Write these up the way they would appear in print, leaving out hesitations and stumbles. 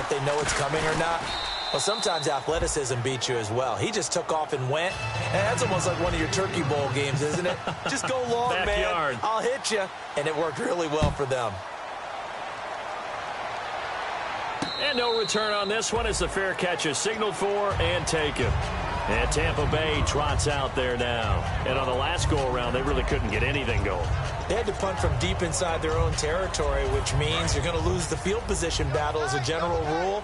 if they know it's coming or not? Well, sometimes athleticism beats you as well. He just took off and went. And that's almost like one of your Turkey Bowl games, isn't it? Just go long, Backyard. man. I'll hit you. And it worked really well for them. And no return on this one as the fair catch is signaled for and taken. And Tampa Bay trots out there now. And on the last go-around, they really couldn't get anything going. They had to punt from deep inside their own territory, which means you're going to lose the field position battle as a general rule.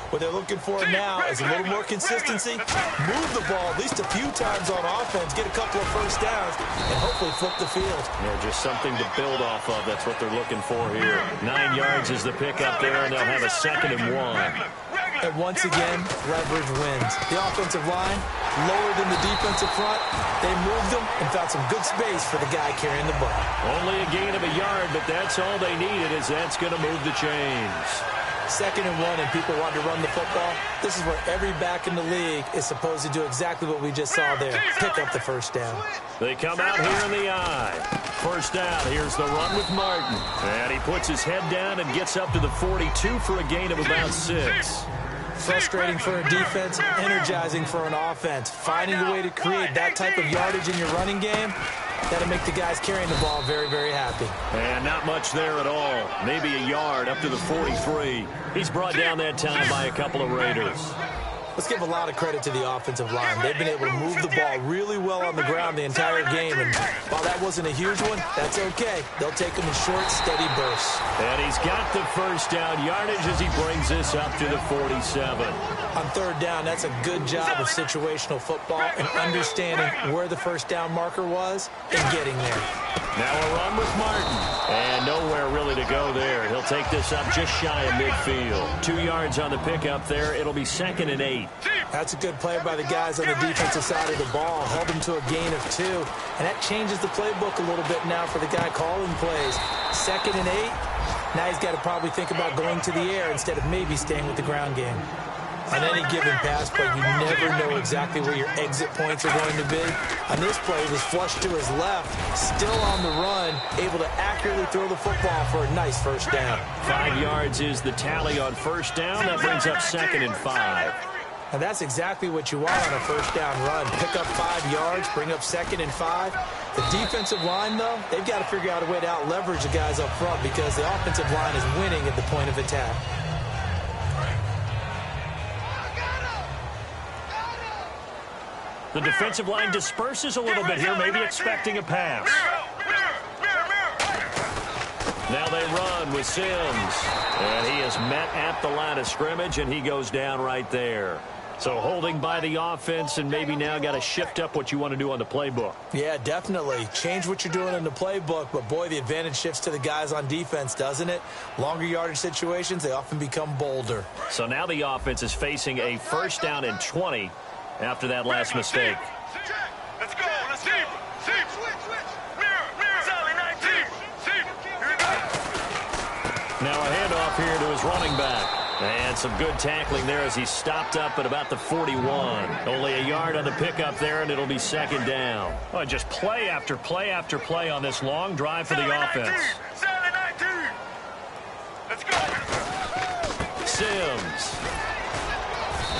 What they're looking for now is a little more consistency, move the ball at least a few times on offense, get a couple of first downs, and hopefully flip the field. Yeah, just something to build off of. That's what they're looking for here. 9 yards is the pickup there, and they'll have a 2nd and 1. And once again, leverage wins. The offensive line, lower than the defensive front. They moved them and found some good space for the guy carrying the ball. Only a gain of a yard, but that's all they needed, as that's going to move the chains. 2nd and 1, and people want to run the football. This is where every back in the league is supposed to do exactly what we just saw there. Pick up the first down. They come out here in the eye. First down, here's the run with Martin. And he puts his head down and gets up to the 42 for a gain of about 6. Frustrating for a defense, energizing for an offense. Finding a way to create that type of yardage in your running game, that'll make the guys carrying the ball very, very happy. And not much there at all. Maybe a yard up to the 43. He's brought down that time by a couple of Raiders. Let's give a lot of credit to the offensive line. They've been able to move the ball really well on the ground the entire game. And while that wasn't a huge one, that's okay. They'll take them in short, steady bursts. And he's got the first down yardage as he brings this up to the 47. On 3rd down, that's a good job of situational football and understanding where the first down marker was and getting there. Now a run with Martin. And nowhere really to go there. He'll take this up just shy of midfield. 2 yards on the pickup there. It'll be 2nd and 8. That's a good play by the guys on the defensive side of the ball. Held them to a gain of 2. And that changes the playbook a little bit now for the guy calling plays. 2nd and 8. Now he's got to probably think about going to the air instead of maybe staying with the ground game. On any given pass play, you never know exactly where your exit points are going to be. On this play, he was flushed to his left, still on the run, able to accurately throw the football for a nice first down. 5 yards is the tally on first down. That brings up 2nd and 5. And that's exactly what you want on a first down run. Pick up 5 yards, bring up 2nd and 5. The defensive line, though, they've got to figure out a way to out-leverage the guys up front because the offensive line is winning at the point of attack. The defensive line disperses a little bit here, maybe expecting a pass. Now they run with Sims. And he is met at the line of scrimmage, and he goes down right there. So holding by the offense, and maybe now got to shift up what you want to do on the playbook. Yeah, definitely. Change what you're doing in the playbook, but boy, the advantage shifts to the guys on defense, doesn't it? Longer yardage situations, they often become bolder. So now the offense is facing a first down and 20 after that last mistake. Let's go. Let's see. Now a handoff here to his running back. And some good tackling there as he stopped up at about the 41. Only a yard on the pickup there, and it'll be 2nd down. Oh, just play after play after play on this long drive for the offense. Let's go. Sims.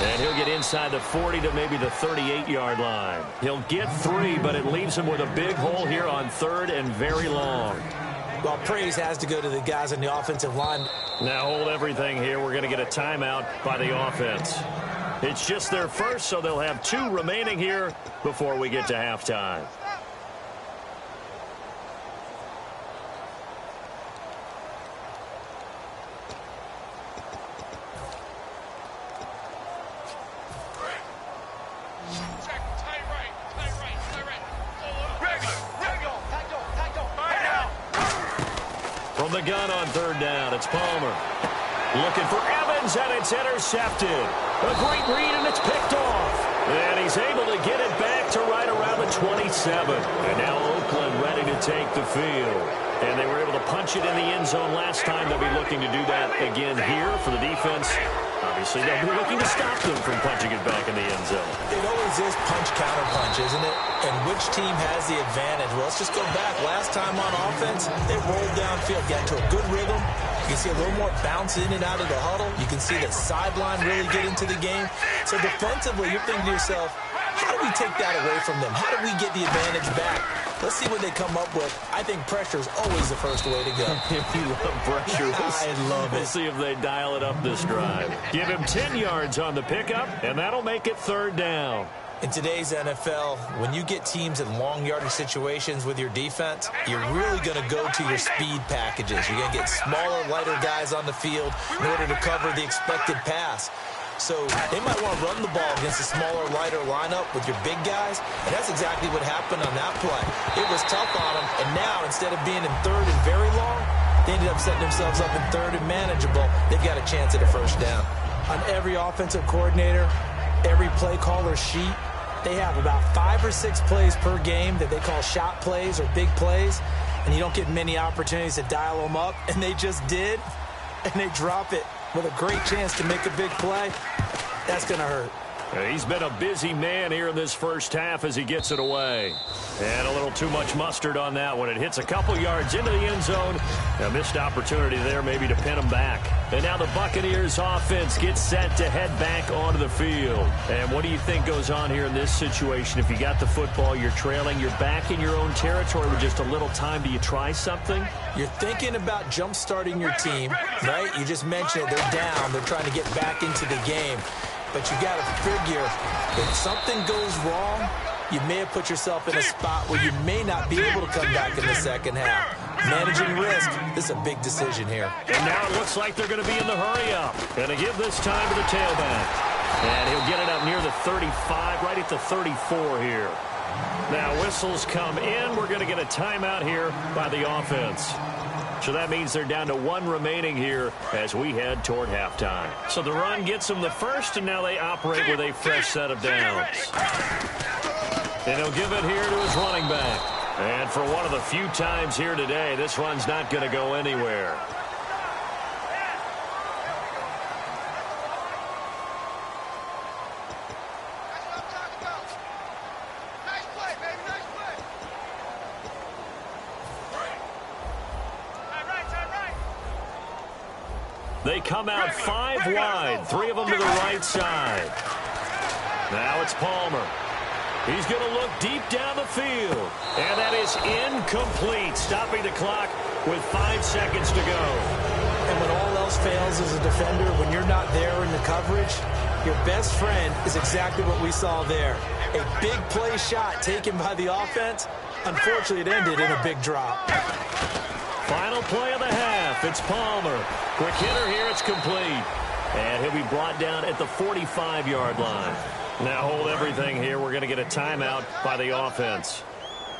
And he'll get inside the 40 to maybe the 38-yard line. He'll get 3, but it leaves him with a big hole here on 3rd and very long. Well, praise has to go to the guys on the offensive line. Now hold everything here. We're going to get a timeout by the offense. It's just their first, so they'll have 2 remaining here before we get to halftime. From the gun on 3rd down, it's Palmer. Looking for Evans, and it's intercepted. A great read, and it's picked off. And he's able to get it back to right around the 27. And now Oakland ready to take the field. And they were able to punch it in the end zone last time. They'll be looking to do that again here for the defense. Obviously, they'll be looking to stop them from punching it back in the end zone. It always is punch-counter-punch, isn't it? And which team has the advantage? Well, let's just go back. Last time on offense, they rolled downfield, got into a good rhythm, You can see a little more bounce in and out of the huddle. You can see the sideline really get into the game. So defensively, you're thinking to yourself, how do we take that away from them? How do we get the advantage back? Let's see what they come up with. I think pressure is always the first way to go. You love pressure. I love it. We'll see if they dial it up this drive. Give him 10 yards on the pickup, and that'll make it third down. In today's NFL, when you get teams in long yardage situations with your defense, you're really going to go to your speed packages. You're going to get smaller, lighter guys on the field in order to cover the expected pass. So they might want to run the ball against a smaller, lighter lineup with your big guys, and that's exactly what happened on that play. It was tough on them, and now instead of being in third and very long, they ended up setting themselves up in third and manageable. They've got a chance at a first down. On every offensive coordinator, every play caller sheet, they have about 5 or 6 plays per game that they call shot plays or big plays, and you don't get many opportunities to dial them up, and they just did, and they drop it with a great chance to make a big play. That's going to hurt. He's been a busy man here in this first half as he gets it away. And a little too much mustard on that one. It hits a couple yards into the end zone. A missed opportunity there maybe to pin him back. And now the Buccaneers offense gets set to head back onto the field. And what do you think goes on here in this situation? If you got the football, you're trailing, you're back in your own territory with just a little time. Do you try something? You're thinking about jump-starting your team, right? You just mentioned it. They're down. They're trying to get back into the game. But you got to figure if something goes wrong, you may have put yourself in a spot where you may not be able to come back in the second half. Managing risk, this is a big decision here. And now it looks like they're going to be in the hurry-up. Going to give this time to the tailback. And he'll get it up near the 35, right at the 34 here. Now whistles come in. We're going to get a timeout here by the offense. So that means they're down to 1 remaining here as we head toward halftime. So the run gets them the first, and now they operate with a fresh set of downs. And he'll give it here to his running back. And for one of the few times here today, this run's not going to go anywhere. They come out 5 wide, 3 of them to the right side. Now it's Palmer. He's going to look deep down the field. And that is incomplete, stopping the clock with 5 seconds to go. And when all else fails as a defender, when you're not there in the coverage, your best friend is exactly what we saw there. A big play shot taken by the offense. Unfortunately, it ended in a big drop. Final play of the half. It's Palmer. Quick hitter here. It's complete. And he'll be brought down at the 45-yard line. Now hold everything here. We're going to get a timeout by the offense.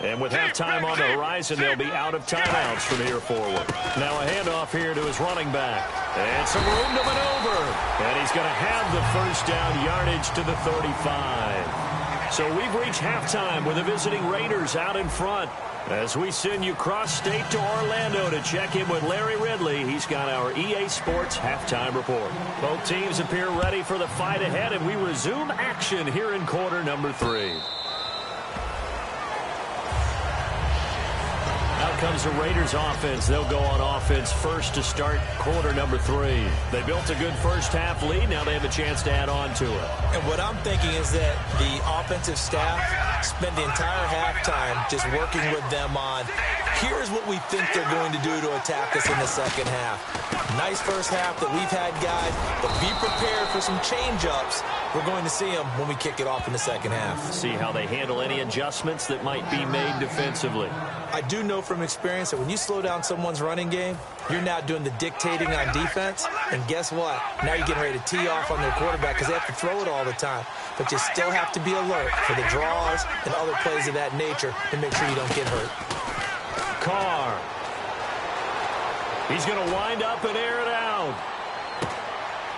And with halftime on the horizon, they'll be out of timeouts from here forward. Now a handoff here to his running back. And some room to maneuver. And he's going to have the first down yardage to the 35. So we've reached halftime with the visiting Raiders out in front. As we send you cross-state to Orlando to check in with Larry Ridley, he's got our EA Sports halftime report. Both teams appear ready for the fight ahead, and we resume action here in quarter number 3. Out comes the Raiders offense. They'll go on offense first to start quarter number 3. They built a good first half lead. Now they have a chance to add on to it. And what I'm thinking is that the offensive staff spent the entire halftime just working with them on, here's what we think they're going to do to attack us in the second half. Nice first half that we've had, guys, but be prepared for some change-ups. We're going to see them when we kick it off in the second half. See how they handle any adjustments that might be made defensively. I do know from experience that when you slow down someone's running game, you're now doing the dictating on defense. And guess what? Now you're getting ready to tee off on their quarterback because they have to throw it all the time. But you still have to be alert for the draws and other plays of that nature to make sure you don't get hurt. Carr. He's going to wind up and air it out.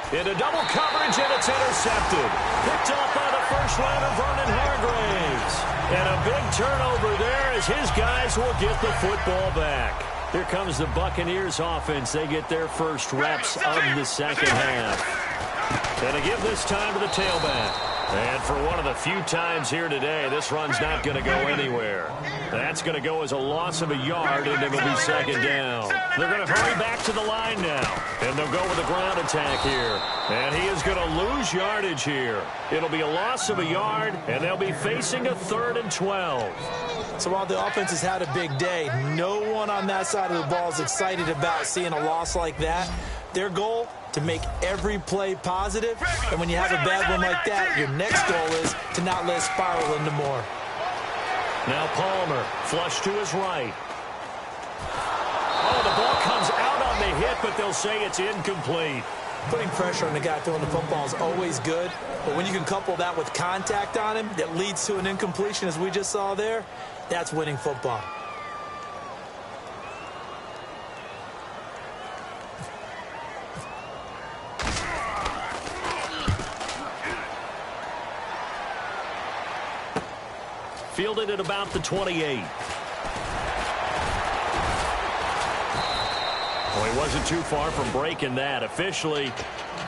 Into double coverage, and it's intercepted. Picked up by the first rounder, Vernon Hargreaves. And a big turnover there as his guys will get the football back. Here comes the Buccaneers offense. They get their first reps of the second half. And to give this time to the tailback. And for one of the few times here today, this run's not going to go anywhere. That's going to go as a loss of a yard, and it'll be second down. They're going to hurry back to the line now, and they'll go with a ground attack here. And he is going to lose yardage here. It'll be a loss of a yard, and they'll be facing a 3rd and 12. So while the offense has had a big day, no one on that side of the ball is excited about seeing a loss like that. Their goal, to make every play positive, and when you have a bad one like that, your next goal is to not let it spiral into more. Now Palmer, flush to his right. Oh, the ball comes out on the hit, but they'll say it's incomplete. Putting pressure on the guy throwing the football is always good, but when you can couple that with contact on him that leads to an incompletion, as we just saw there, that's winning football. Fielded at about the 28. Well, he wasn't too far from breaking that. Officially,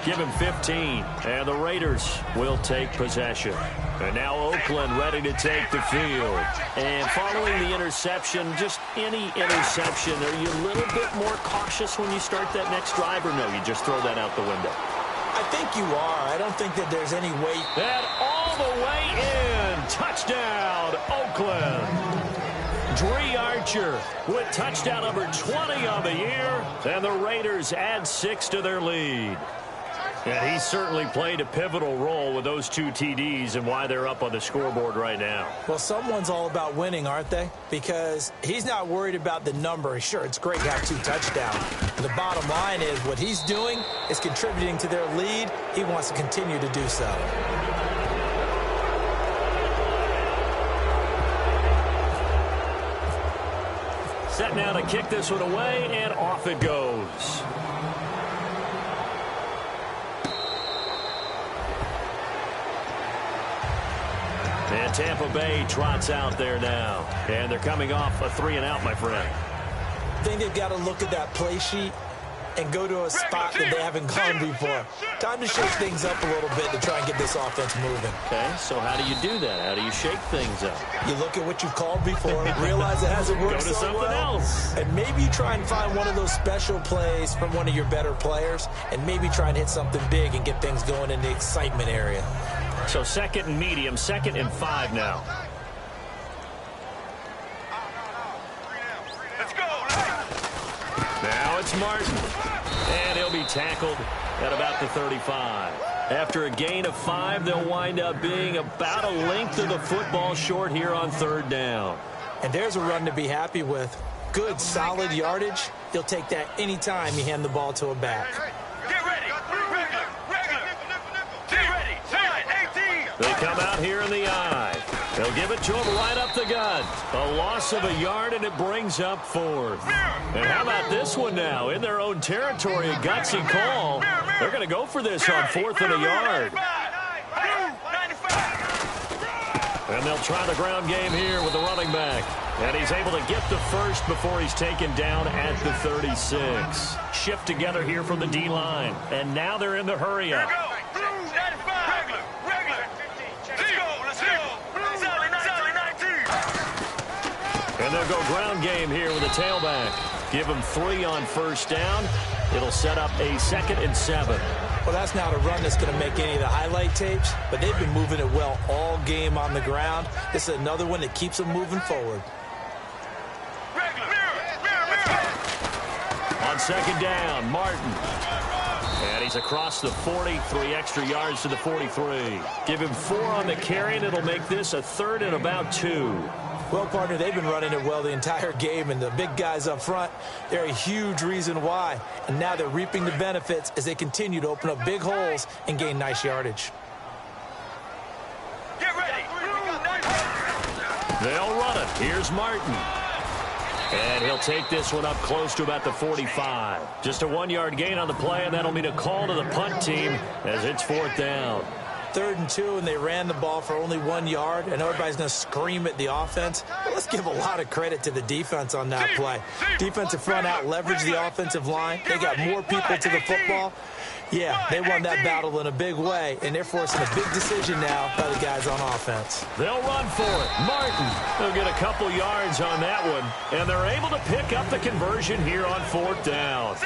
give him 15. And the Raiders will take possession. And now Oakland ready to take the field. And following the interception, just any interception, are you a little bit more cautious when you start that next drive, or no, you just throw that out the window? I think you are. I don't think that there's any weight. And all the way in. Touchdown, Oakland. Dree Archer with touchdown number 20 on the year. And the Raiders add 6 to their lead. And he certainly played a pivotal role with those 2 TDs and why they're up on the scoreboard right now. Well, someone's all about winning, aren't they? Because he's not worried about the number. Sure, it's great to have 2 touchdowns. The bottom line is what he's doing is contributing to their lead. He wants to continue to do so. Set now to kick this one away, and off it goes. And Tampa Bay trots out there now. And they're coming off a 3-and-out, my friend. I think they've got to look at that play sheet and go to a spot that they haven't gone before. Time to shake things up a little bit to try and get this offense moving. Okay, so how do you do that? How do you shake things up? You look at what you've called before, realize it hasn't worked so well. Go to something else. And maybe you try and find one of those special plays from one of your better players, and maybe try and hit something big and get things going in the excitement area. So 2nd and medium, 2nd and 5 now. Now it's Martin. And he'll be tackled at about the 35. After a gain of 5, they'll wind up being about a length of the football short here on 3rd down. And there's a run to be happy with. Good, solid yardage. He'll take that anytime you hand the ball to a back. Get ready. Regular. Get ready. 18. They come out here in the eye. They'll give it to him right up the gut. A loss of a yard, and it brings up 4th. And how about this one now? In their own territory, a gutsy call. They're going to go for this on 4th and a yard. And they'll try the ground game here with the running back. And he's able to get the first before he's taken down at the 36. Shift together here from the D-line. And now they're in the hurry-up. And they'll go ground game here with a tailback. Give him 3 on 1st down. It'll set up a 2nd and 7. Well, that's not a run that's going to make any of the highlight tapes, but they've been moving it well all game on the ground. This is another one that keeps them moving forward. On 2nd down, Martin. And he's across the 40, 3 extra yards to the 43. Give him 4 on the carry, and it'll make this a 3rd and about 2. Well, partner, they've been running it well the entire game, and the big guys up front, they're a huge reason why. And now they're reaping the benefits as they continue to open up big holes and gain nice yardage. Get ready. They'll run it. Here's Martin. And he'll take this one up close to about the 45. Just a 1-yard gain on the play, and that'll mean a call to the punt team as it's 4th down. 3rd and 2, and they ran the ball for only 1 yard. I know everybody's going to scream at the offense, but let's give a lot of credit to the defense on that play. Defensive front out leveraged the offensive line. They got more people to the football. Yeah, they won that battle in a big way, and they're forcing a big decision now by the guys on offense. They'll run for it. Martin, they'll get a couple yards on that one, and they're able to pick up the conversion here on 4th down.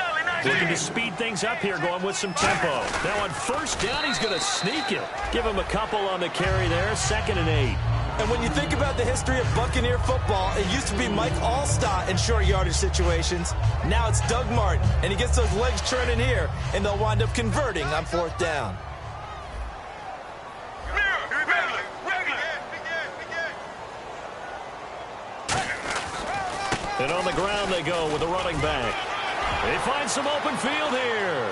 Looking to speed things up here, going with some tempo. Now on 1st down, he's going to sneak it. Give him a couple on the carry there, 2nd and 8. And when you think about the history of Buccaneer football, it used to be Mike Allstott in short yardage situations. Now it's Doug Martin, and he gets those legs churning here, and they'll wind up converting on 4th down. And on the ground they go with a running back. They find some open field here.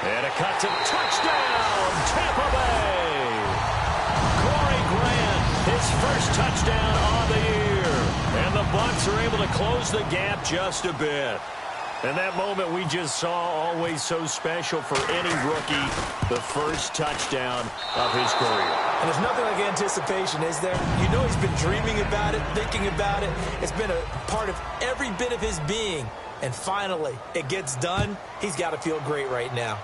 And a cut to touchdown, Tampa Bay. Corey Grant, his first touchdown on the year. And the Bucs are able to close the gap just a bit. And that moment we just saw, always so special for any rookie, the first touchdown of his career. And there's nothing like anticipation, is there? You know he's been dreaming about it, thinking about it. It's been a part of every bit of his being. And finally, it gets done. He's got to feel great right now.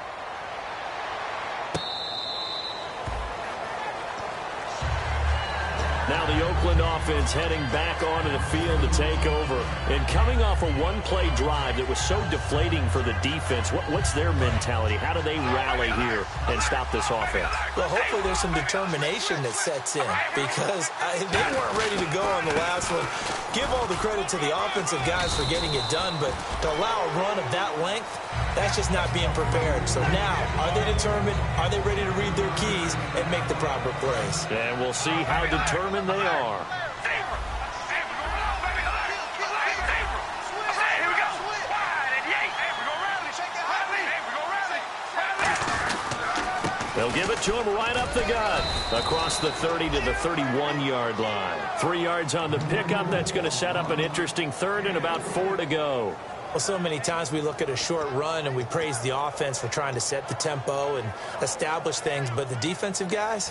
Now the Oakland offense heading back onto the field to take over. And coming off a one-play drive that was so deflating for the defense, what's their mentality? How do they rally here and stop this offense? Well, hopefully there's some determination that sets in because they weren't ready to go on the last one. Give all the credit to the offensive guys for getting it done, but to allow a run of that length, that's just not being prepared. So now, are they determined? Are they ready to read their keys and make the proper plays? And we'll see how determined they are. They'll give it to him right up the gut. Across the 30 to the 31-yard line. 3 yards on the pickup. That's going to set up an interesting 3rd and about 4 to go. Well, so many times we look at a short run and we praise the offense for trying to set the tempo and establish things. But the defensive guys,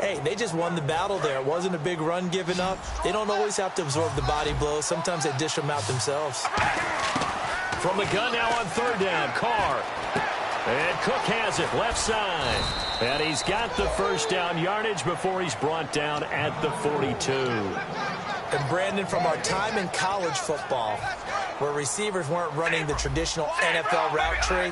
hey, they just won the battle there. It wasn't a big run given up. They don't always have to absorb the body blows. Sometimes they dish them out themselves. From the gun now on 3rd down, Carr. And Cook has it, left side. And he's got the first down yardage before he's brought down at the 42. And Brandon, from our time in college football, where receivers weren't running the traditional NFL route tree,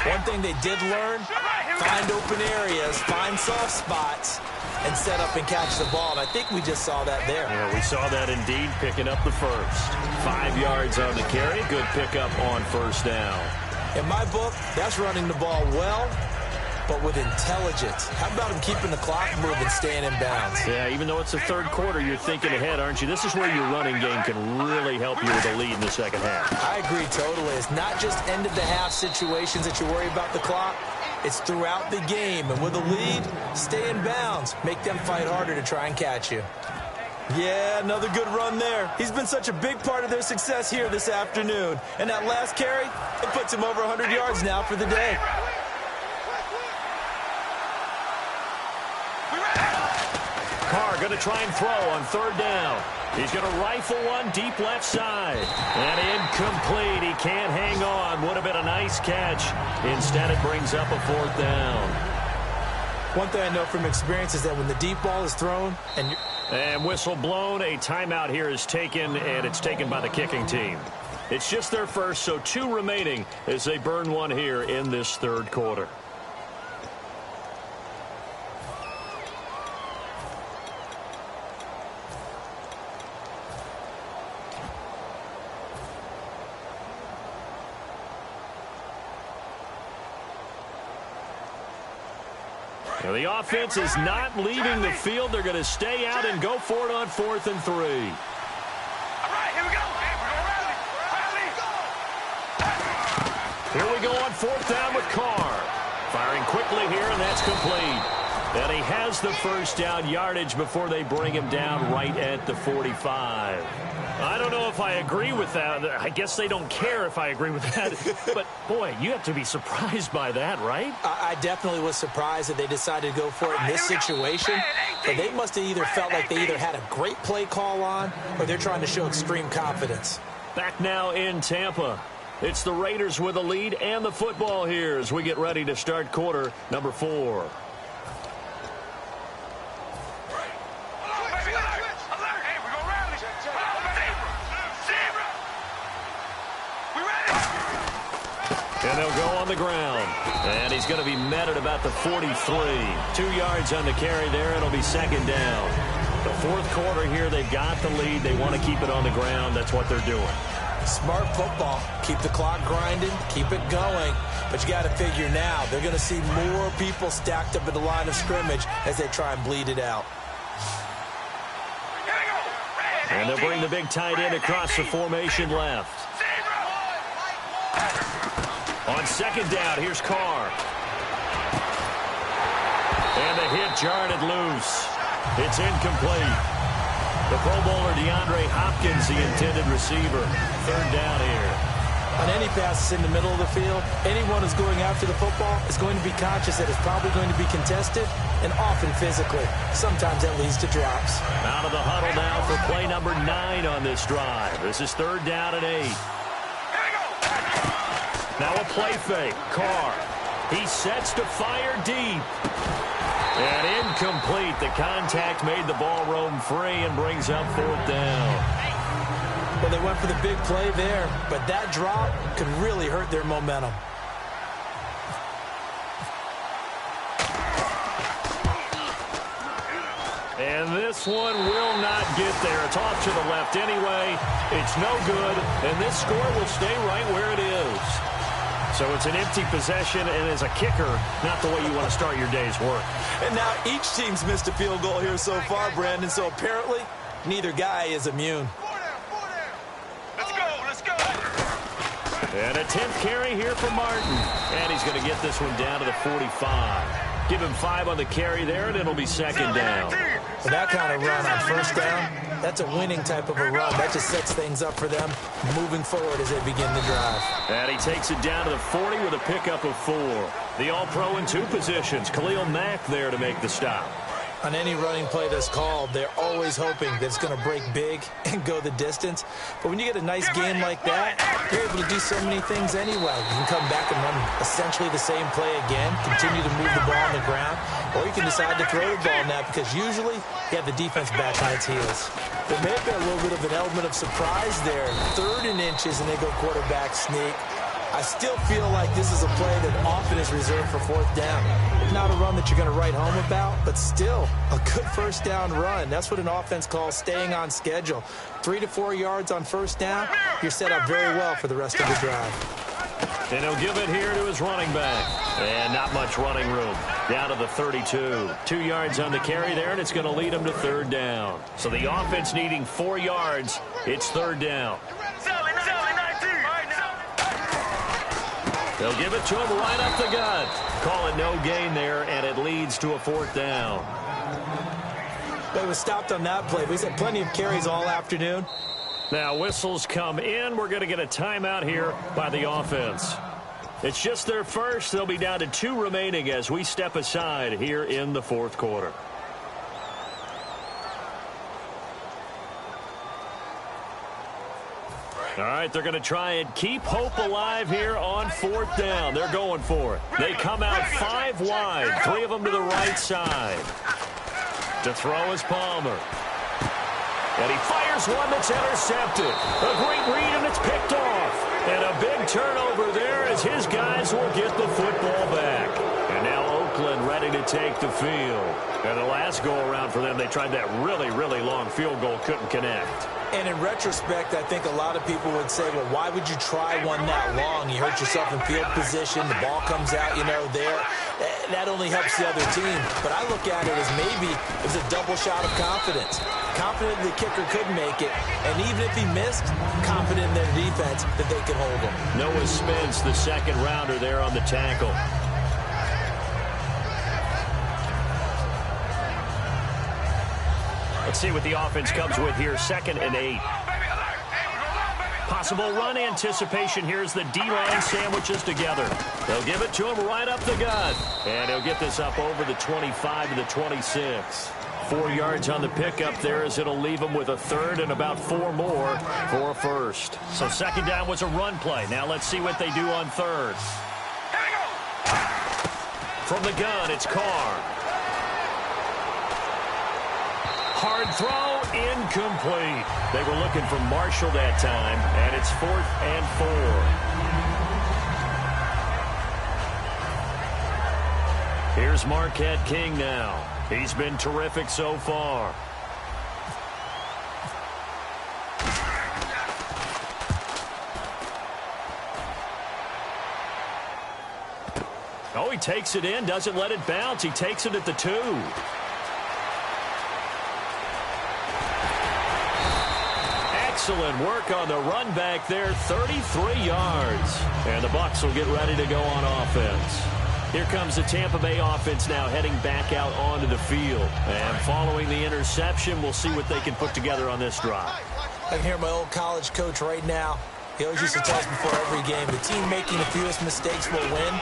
one thing they did learn, find open areas, find soft spots, and set up and catch the ball. And I think we just saw that there. Yeah, we saw that indeed, picking up the first. 5 yards on the carry, good pickup on 1st down. In my book, that's running the ball well, but with intelligence. How about him keeping the clock moving, staying in bounds? Yeah, even though it's the 3rd quarter, you're thinking ahead, aren't you? This is where your running game can really help you with a lead in the 2nd half. I agree totally. It's not just end-of-the-half situations that you worry about the clock. It's throughout the game. And with a lead, stay in bounds. Make them fight harder to try and catch you. Yeah, another good run there. He's been such a big part of their success here this afternoon. And that last carry, it puts him over 100 yards now for the day. Carr going to try and throw on 3rd down. He's going to rifle one deep left side. And incomplete. He can't hang on. Would have been a nice catch. Instead, it brings up a 4th down. One thing I know from experience is that when the deep ball is thrown and whistle blown, a timeout here is taken, and it's taken by the kicking team. It's just their first, so 2 remaining as they burn one here in this 3rd quarter. Now the offense is not leaving the field. They're going to stay out and go for it on 4th and 3. All right, here we go. Here we go on 4th down with Carr. Firing quickly here, and that's complete. And he has the first down yardage before they bring him down right at the 45. I don't know if I agree with that. I guess they don't care if I agree with that. But, boy, you have to be surprised by that, right? I definitely was surprised that they decided to go for it in this situation. But they must have either felt like they either had a great play call on or they're trying to show extreme confidence. Back now in Tampa. It's the Raiders with the lead and the football here as we get ready to start quarter number 4. And they'll go on the ground. And he's going to be met at about the 43. 2 yards on the carry there. It'll be second down. The fourth quarter here, they've got the lead. They want to keep it on the ground. That's what they're doing. Smart football. Keep the clock grinding. Keep it going. But you got to figure now, they're going to see more people stacked up at the line of scrimmage as they try and bleed it out. And they'll bring the big tight end across the formation left. On second down, here's Carr. And the hit jarred it loose. It's incomplete. The Pro Bowler DeAndre Hopkins, the intended receiver. Third down here. On any passes in the middle of the field, anyone who's going after the football is going to be conscious that it's probably going to be contested and often physically. Sometimes that leads to drops. Out of the huddle now for play number 9 on this drive. This is third down and 8. Now a play fake. Carr. He sets to fire deep. And incomplete. The contact made the ball roam free and brings up fourth down. Well, they went for the big play there, but that drop could really hurt their momentum. And this one will not get there. It's off to the left anyway. It's no good, and this score will stay right where it is. So it's an empty possession, and as a kicker, not the way you want to start your day's work. And now each team's missed a field goal here so far, Brandon, so apparently neither guy is immune. Let's go. And a 10th carry here for Martin. And he's going to get this one down to the 45. Give him 5 on the carry there, and it'll be second down. With that kind of run on first down, that's a winning type of a run. That just sets things up for them moving forward as they begin the drive. And he takes it down to the 40 with a pickup of 4. The All-Pro in 2 positions. Khalil Mack there to make the stop. On any running play that's called, they're always hoping that it's going to break big and go the distance. But when you get a nice game like that, you're able to do so many things anyway. You can come back and run essentially the same play again, continue to move the ball on the ground, or you can decide to throw the ball now because usually you have the defense back on its heels. There may have been a little bit of an element of surprise there. 3rd and inches, and they go quarterback sneak. I still feel like this is a play that often is reserved for 4th down. Not a run that you're going to write home about, but still a good first down run. That's what an offense calls staying on schedule. 3 to 4 yards on first down, you're set up very well for the rest of the drive. And he'll give it here to his running back. And not much running room. Down to the 32. 2 yards on the carry there, and it's going to lead him to third down. So the offense needing 4 yards. It's third down. They'll give it to him right up the gut. Call it no gain there, and it leads to a 4th down. They were stopped on that play. We've had plenty of carries all afternoon. Now whistles come in. We're going to get a timeout here by the offense. It's just their first. They'll be down to 2 remaining as we step aside here in the 4th quarter. All right, they're going to try and keep hope alive here on 4th down. They're going for it. They come out 5 wide, 3 of them to the right side. To throw is Palmer. And he fires one that's intercepted. A great read, and it's picked off. And a big turnover there as his guys will get the football back. And now Oakland ready to take the field. And the last go-around for them, they tried that really, really long field goal, couldn't connect. And in retrospect, I think a lot of people would say, well, why would you try one that long? You hurt yourself in field position. The ball comes out, there. That only helps the other team. But I look at it as maybe it was a double shot of confidence. Confident the kicker could make it. And even if he missed, confident in their defense that they could hold him. Noah Spence, the second rounder there on the tackle. Let's see what the offense comes with here. 2nd and 8. Possible run anticipation. Here's the D-line sandwiches together. They'll give it to him right up the gut. And he'll get this up over the 25 to the 26. 4 yards on the pickup there as it'll leave them with a third and about 4 more for a first. So second down was a run play. Now let's see what they do on third. From the gun, it's Carr. Hard throw, incomplete. They were looking for Marshall that time, and it's 4th and 4. Here's Marquette King now. He's been terrific so far. Oh, he takes it in, doesn't let it bounce. He takes it at the 2. Excellent work on the run back there, 33 yards. And the Bucs will get ready to go on offense. Here comes the Tampa Bay offense now heading back out onto the field. And following the interception, we'll see what they can put together on this drive. I can hear my old college coach right now. He always used to tell us before every game, the team making the fewest mistakes will win.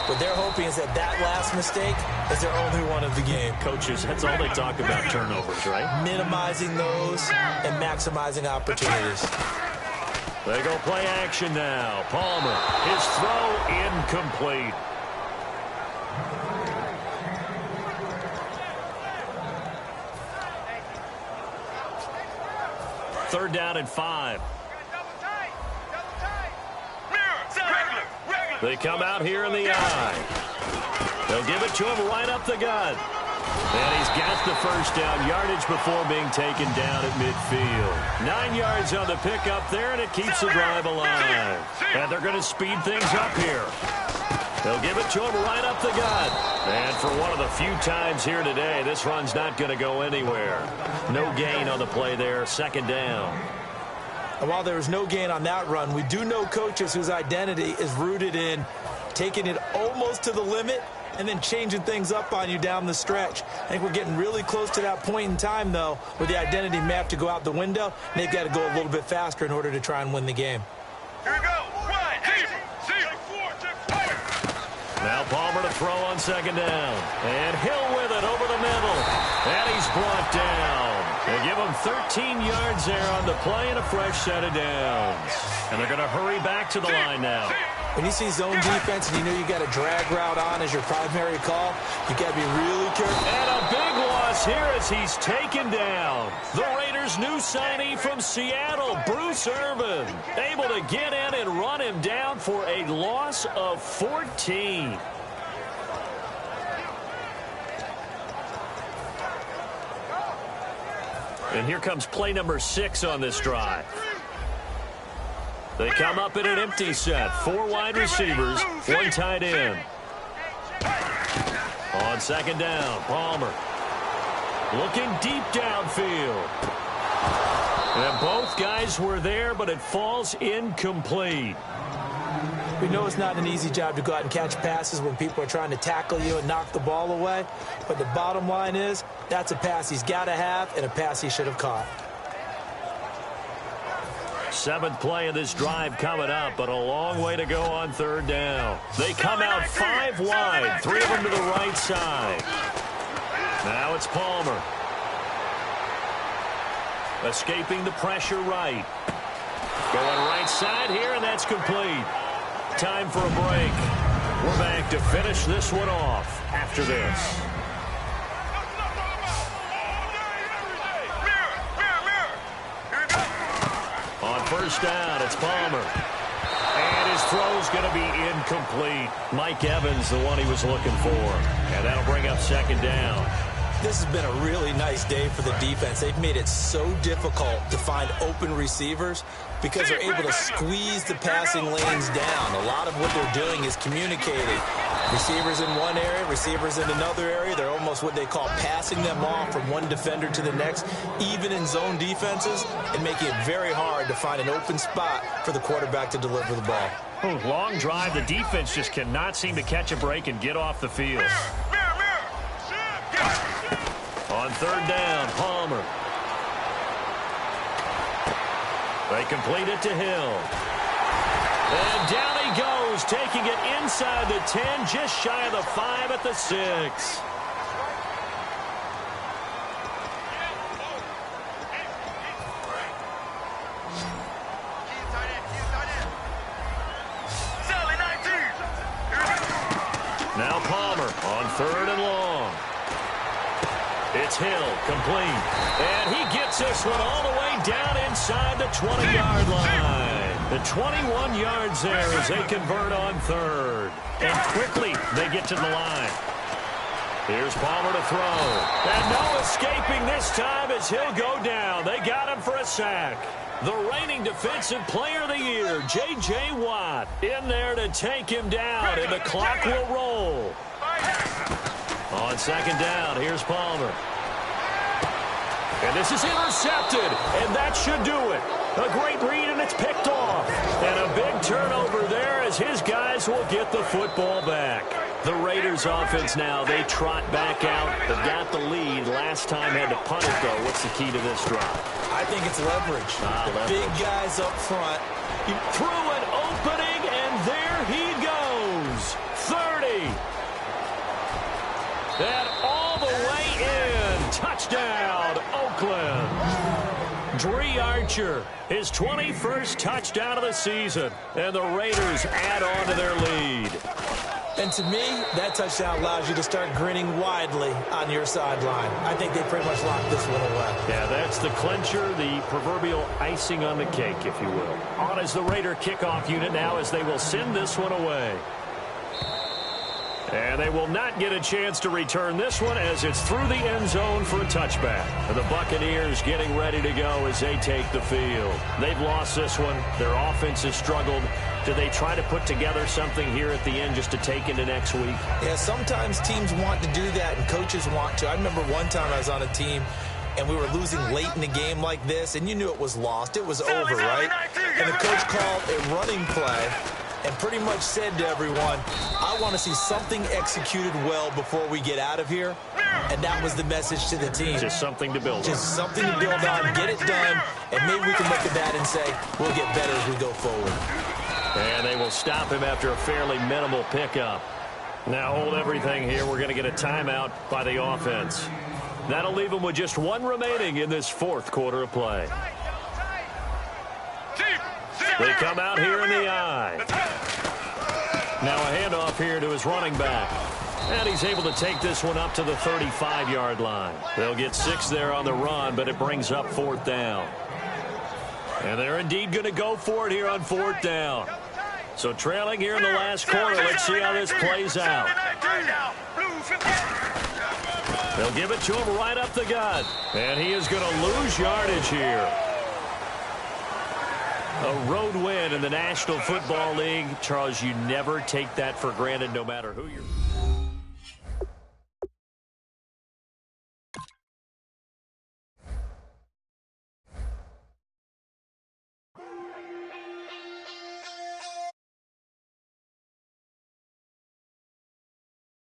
What they're hoping is that last mistake is their only one of the game. Coaches, that's all they talk about, turnovers, right? Minimizing those and maximizing opportunities. They go play action now. Palmer, his throw incomplete. Third down and 5. They come out here in the eye. They'll give it to him right up the gut. And he's got the first down yardage before being taken down at midfield. 9 yards on the pickup there, and it keeps the drive alive. And they're going to speed things up here. They'll give it to him right up the gut. And for one of the few times here today, this run's not going to go anywhere. No gain on the play there, second down. And while there was no gain on that run, we do know coaches whose identity is rooted in taking it almost to the limit and then changing things up on you down the stretch. I think we're getting really close to that point in time, though, where the identity may have to go out the window, and they've got to go a little bit faster in order to try and win the game. Here we go. Now Palmer to throw on second down. And Hill with it over the middle. And he's brought down. They give him 13 yards there on the play and a fresh set of downs. And they're going to hurry back to the line now. When you see zone defense and you know you got a drag route on as your primary call, you got to be really careful. And a big loss here as he's taken down. The Raiders' new signee from Seattle, Bruce Irvin, able to get in and run him down for a loss of 14. And here comes play number 6 on this drive. They come up in an empty set. 4 wide receivers, 1 tight end. On second down, Palmer. Looking deep downfield. And both guys were there, but it falls incomplete. We know it's not an easy job to go out and catch passes when people are trying to tackle you and knock the ball away. But the bottom line is, that's a pass he's got to have and a pass he should have caught. 7th play of this drive coming up, but a long way to go on third down. They come out 5 wide, 3 of them to the right side. Now it's Palmer. Escaping the pressure right. Going right side here, and that's complete. Time for a break. We're back to finish this one off after this. On first down, it's Palmer. And his throw's going to be incomplete. Mike Evans, the one he was looking for. And that'll bring up second down. This has been a really nice day for the defense. They've made it so difficult to find open receivers because they're able to squeeze the passing lanes down. A lot of what they're doing is communicating. Receivers in one area, receivers in another area. They're almost what they call passing them off from one defender to the next, even in zone defenses, and making it very hard to find an open spot for the quarterback to deliver the ball. Long drive. The defense just cannot seem to catch a break and get off the field. On third down, Palmer. They complete it to Hill. And down he goes, taking it inside the 10, just shy of the 5 at the 6. 3rd and long. It's Hill, complete. And he gets this one all the way down inside the 20-yard line. The 21 yards there as they convert on 3rd. And quickly they get to the line. Here's Palmer to throw. And no escaping this time as he'll go down. They got him for a sack. The reigning defensive player of the year, J.J. Watt, in there to take him down, and the clock will roll. On 2nd down, here's Palmer. And this is intercepted, and that should do it. A great read, and it's picked off. And a big turnover there as his guys will get the football back. The Raiders offense now, they trot back out. They've got the lead. Last time had to punt it, though. What's the key to this drive? I think it's leverage. The big guys up front. He threw an opening, and there he goes. 30. And all the way in. Touchdown, Oakland. Dree Archer, his 21st touchdown of the season. And the Raiders add on to their lead. And to me, that touchdown allows you to start grinning widely on your sideline. I think they pretty much locked this one away. Yeah, that's the clincher, the proverbial icing on the cake, if you will. On is the Raider kickoff unit now as they will send this one away. And they will not get a chance to return this one as it's through the end zone for a touchback. And the Buccaneers getting ready to go as they take the field. They've lost this one. Their offense has struggled. Do they try to put together something here at the end just to take into next week? Yeah, sometimes teams want to do that and coaches want to. I remember one time I was on a team and we were losing late in the game like this, and you knew it was lost. It was over, right? And the coach called a running play and pretty much said to everyone, I want to see something executed well before we get out of here. And that was the message to the team. Just something to build on. Just something to build on, get it done, and maybe we can look at that and say, we'll get better as we go forward. And they will stop him after a fairly minimal pickup. Now hold everything here. We're going to get a timeout by the offense. That'll leave them with just one remaining in this 4th quarter of play. They come out here in the eye. Now a handoff here to his running back. And he's able to take this one up to the 35-yard line. They'll get 6 there on the run, but it brings up 4th down. And they're indeed going to go for it here on 4th down. So trailing here in the last quarter. Let's see how this plays out. They'll give it to him right up the gut. And he is going to lose yardage here. A road win in the National Football League. Charles, you never take that for granted no matter who you're...